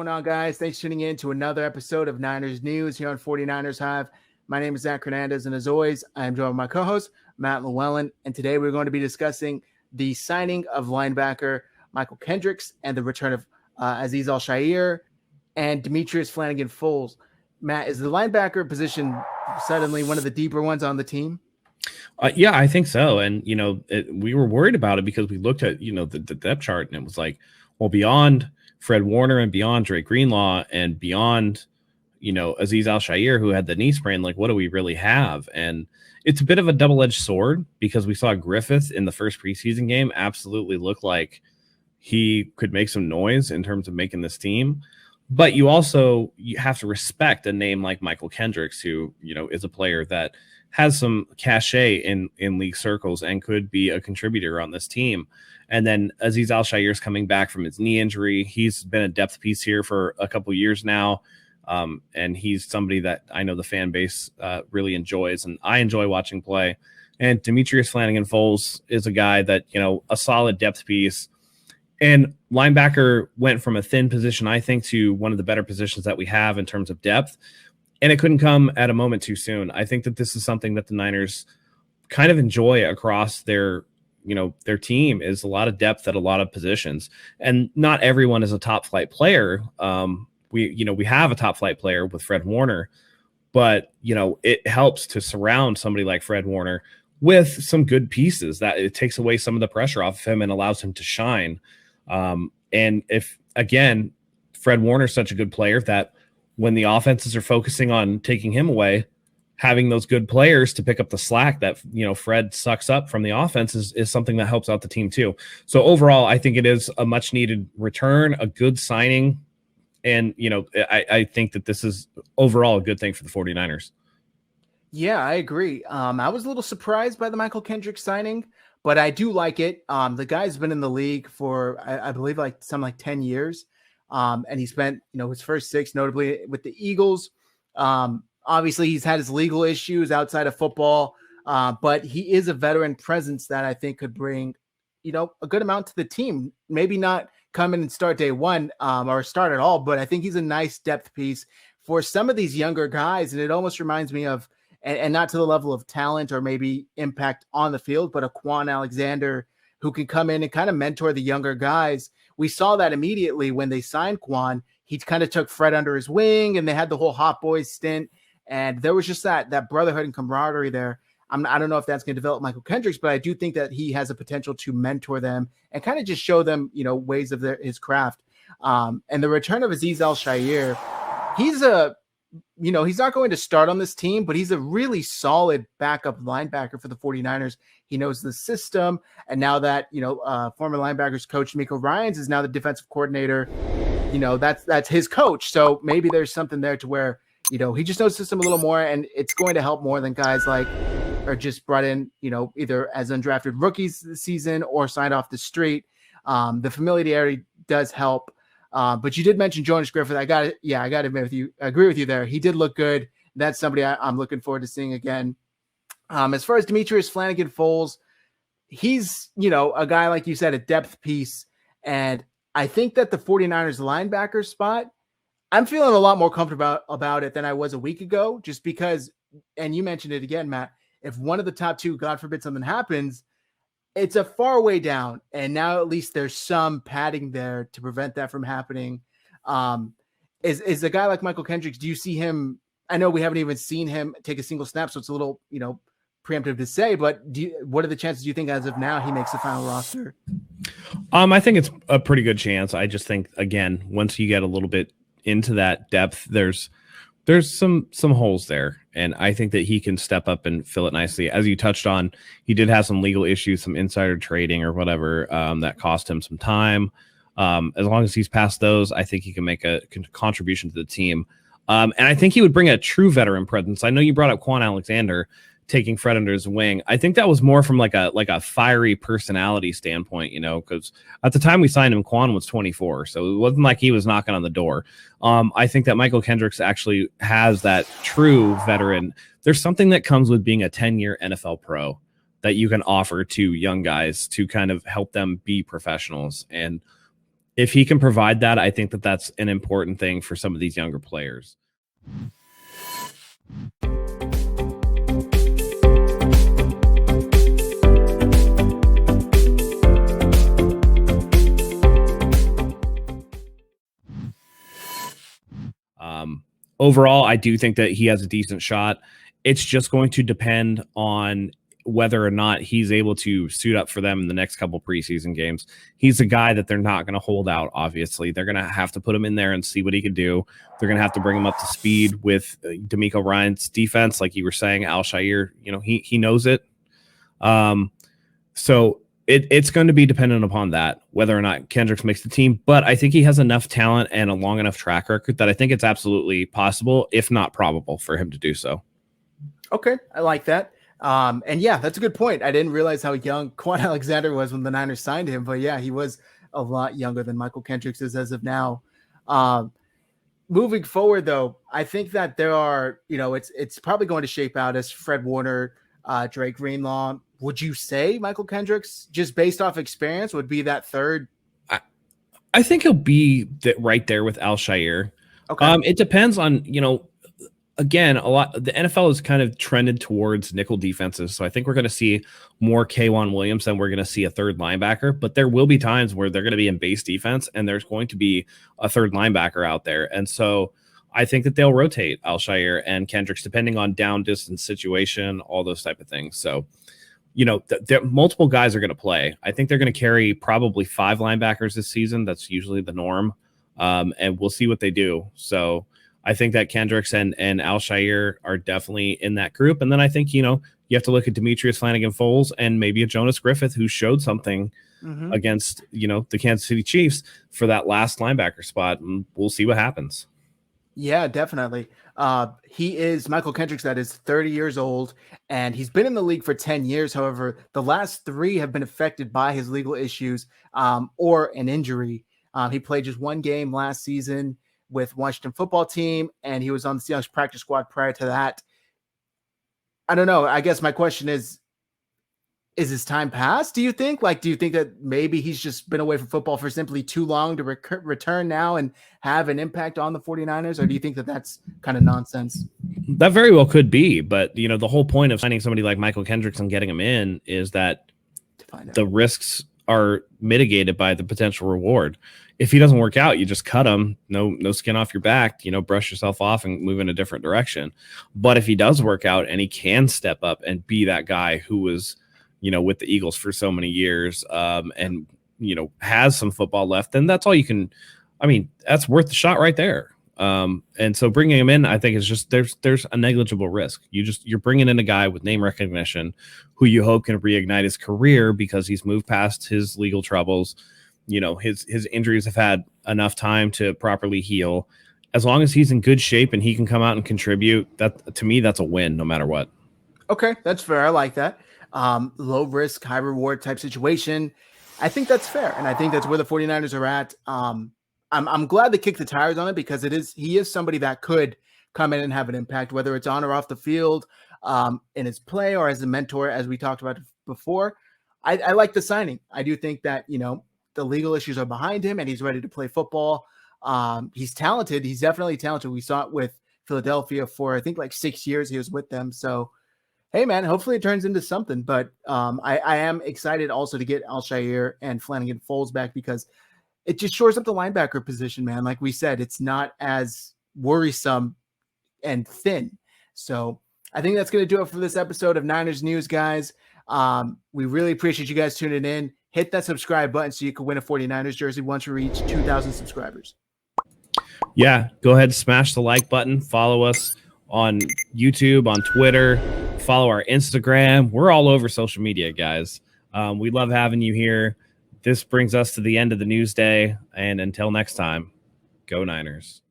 going on, guys? Thanks for tuning in to another episode of Niners News here on 49ers Hive. My name is Zach Hernandez, and as always, I am joined by my co-host, Matt Llewellyn, and today we're going to be discussing the signing of linebacker Mychal Kendricks and the return of Azeez Al-Shaair and Demetrius Flannigan-Fowles. Matt, is the linebacker position suddenly one of the deeper ones on the team? Yeah, I think so. And, we were worried about it because we looked at, the depth chart and it was like, well, beyond Fred Warner and beyond Drake Greenlaw and beyond, Azeez Al-Shaair, who had the knee sprain, like, what do we really have? And it's a bit of a double-edged sword because we saw Griffith in the first preseason game absolutely look like he could make some noise in terms of making this team. But you have to respect a name like Mychal Kendricks, who, is a player that has some cachet in league circles and could be a contributor on this team. And then Azeez Al-Shaair is coming back from his knee injury. He's been a depth piece here for a couple years now. And he's somebody that I know the fan base really enjoys, and I enjoy watching play. And Demetrius Flannigan-Fowles is a guy that, a solid depth piece. And linebacker went from a thin position, I think, to one of the better positions that we have in terms of depth. And it couldn't come at a moment too soon. I think that this is something that the Niners kind of enjoy across their team, is a lot of depth at a lot of positions. And not everyone is a top flight player. We have a top flight player with Fred Warner, but, it helps to surround somebody like Fred Warner with some good pieces that it takes away some of the pressure off of him and allows him to shine. And if, again, Fred Warner is such a good player that when the offenses are focusing on taking him away, having those good players to pick up the slack that, Fred sucks up from the offense is something that helps out the team too. So overall, I think it is a much needed return, a good signing. And, I think that this is overall a good thing for the 49ers. Yeah, I agree. I was a little surprised by the Mychal Kendricks signing, but I do like it. The guy's been in the league for, I believe, like 10 years. And he spent, his first 6, notably with the Eagles. Obviously, he's had his legal issues outside of football, but he is a veteran presence that I think could bring, a good amount to the team. Maybe not come in and start day one or start at all, but I think he's a nice depth piece for some of these younger guys. And it almost reminds me of, and not to the level of talent or maybe impact on the field, but a Quan Alexander who can come in and kind of mentor the younger guys. We saw that immediately when they signed Quan. He kind of took Fred under his wing, and they had the whole Hot Boys stint. And there was just that brotherhood and camaraderie there. I don't know if that's going to develop Mychal Kendricks, but I do think that he has a potential to mentor them and kind of just show them, ways of his craft. And the return of Azeez Al-Shaair, he's not going to start on this team, but he's a really solid backup linebacker for the 49ers. He knows the system. And now that, former linebackers coach Miko Ryans is now the defensive coordinator, that's his coach. So maybe there's something there to where, he just knows the system a little more, and it's going to help more than guys like are just brought in, either as undrafted rookies this season or signed off the street. The familiarity does help. But you did mention Jonas Griffith. I got to admit with you, I agree with you there. He did look good. That's somebody I'm looking forward to seeing again. As far as Demetrius Flannigan-Fowles, he's, a guy, like you said, a depth piece. And I think that the 49ers linebacker spot, I'm feeling a lot more comfortable about it than I was a week ago, just because, and you mentioned it again, Matt, if one of the top two, God forbid something happens, it's a far way down. And now at least there's some padding there to prevent that from happening. Is a guy like Mychal Kendricks, do you see him? I know we haven't even seen him take a single snap, so it's a little, preemptive to say, but what are the chances, do you think, as of now, he makes the final roster? I think it's a pretty good chance. I just think, again, once you get a little bit into that depth, there's some holes there. And I think that he can step up and fill it nicely. As you touched on, he did have some legal issues, some insider trading or whatever, that cost him some time. As long as he's past those, I think he can make a contribution to the team. And I think he would bring a true veteran presence. I know you brought up Quan Alexander taking Fred under his wing. I think that was more from like a fiery personality standpoint, because at the time we signed him, Quan was 24. So it wasn't like he was knocking on the door. I think that Mychal Kendricks actually has that true veteran. There's something that comes with being a 10-year NFL pro that you can offer to young guys to kind of help them be professionals. And if he can provide that, I think that that's an important thing for some of these younger players. Overall, I do think that he has a decent shot. It's just going to depend on whether or not he's able to suit up for them in the next couple preseason games. He's a guy that they're not going to hold out, obviously. They're going to have to put him in there and see what he can do. They're going to have to bring him up to speed with D'Amico Ryan's defense. Like you were saying, Al-Shaair, he knows it. So it's going to be dependent upon that, whether or not Kendricks makes the team. But I think he has enough talent and a long enough track record that I think it's absolutely possible, if not probable, for him to do so. Okay, I like that. And yeah, that's a good point. I didn't realize how young Quan Alexander was when the Niners signed him, but yeah, he was a lot younger than Mychal Kendricks is as of now. Moving forward, though, I think that there are, it's probably going to shape out as Fred Warner, Drake Greenlaw. Would you say Mychal Kendricks, just based off experience, would be that third? I think he'll be right there with Al-Shaair. Okay. It depends on, again, a lot. The NFL has kind of trended towards nickel defenses, so I think we're going to see more K'Wan Williams than we're going to see a third linebacker. But there will be times where they're going to be in base defense, and there's going to be a third linebacker out there, and so I think that they'll rotate Al-Shaair and Kendricks depending on down distance situation, all those type of things. So, multiple guys are going to play. I think they're going to carry probably 5 linebackers this season. That's usually the norm, and we'll see what they do. So I think that Kendricks and Al-Shaair are definitely in that group. And then I think, you have to look at Demetrius Flannigan-Fowles and maybe a Jonas Griffith who showed something against, the Kansas City Chiefs for that last linebacker spot. And we'll see what happens. Yeah, definitely. He is Mychal Kendricks, that is 30 years old, and he's been in the league for 10 years. However, the last 3 have been affected by his legal issues or an injury. He played just 1 game last season with Washington football team, and he was on the Seahawks practice squad prior to that. I don't know. I guess my question is his time past? Do you think that maybe he's just been away from football for simply too long to return now and have an impact on the 49ers? Or do you think that that's kind of nonsense? That very well could be, but the whole point of signing somebody like Mychal Kendricks and getting him in is that the risks are mitigated by the potential reward. If he doesn't work out, you just cut him, no skin off your back, brush yourself off and move in a different direction. But if he does work out and he can step up and be that guy who was, with the Eagles for so many years, and, has some football left, then that's all you can, that's worth the shot right there. And so bringing him in, I think is just, there's a negligible risk. You're bringing in a guy with name recognition who you hope can reignite his career because he's moved past his legal troubles. His injuries have had enough time to properly heal. As long as he's in good shape and he can come out and contribute, that to me, that's a win no matter what. Okay, that's fair. I like that. Low risk, high reward type situation. I think that's fair. And I think that's where the 49ers are at. I'm glad they kicked the tires on it because he is somebody that could come in and have an impact, whether it's on or off the field, in his play or as a mentor, as we talked about before. I like the signing. I do think that, the legal issues are behind him and he's ready to play football. He's talented. He's definitely talented. We saw it with Philadelphia for, I think, like 6 years he was with them. So, hey, man, hopefully it turns into something. But I am excited also to get Al-Shaair and Flannigan-Fowles back because it just shores up the linebacker position, man. Like we said, it's not as worrisome and thin. So I think that's going to do it for this episode of Niners News, guys. We really appreciate you guys tuning in. Hit that subscribe button so you can win a 49ers jersey once we reach 2,000 subscribers. Yeah, go ahead and smash the like button. Follow us on YouTube, on Twitter. Follow our Instagram. We're all over social media, guys. We love having you here. This brings us to the end of the news day. And until next time, go Niners.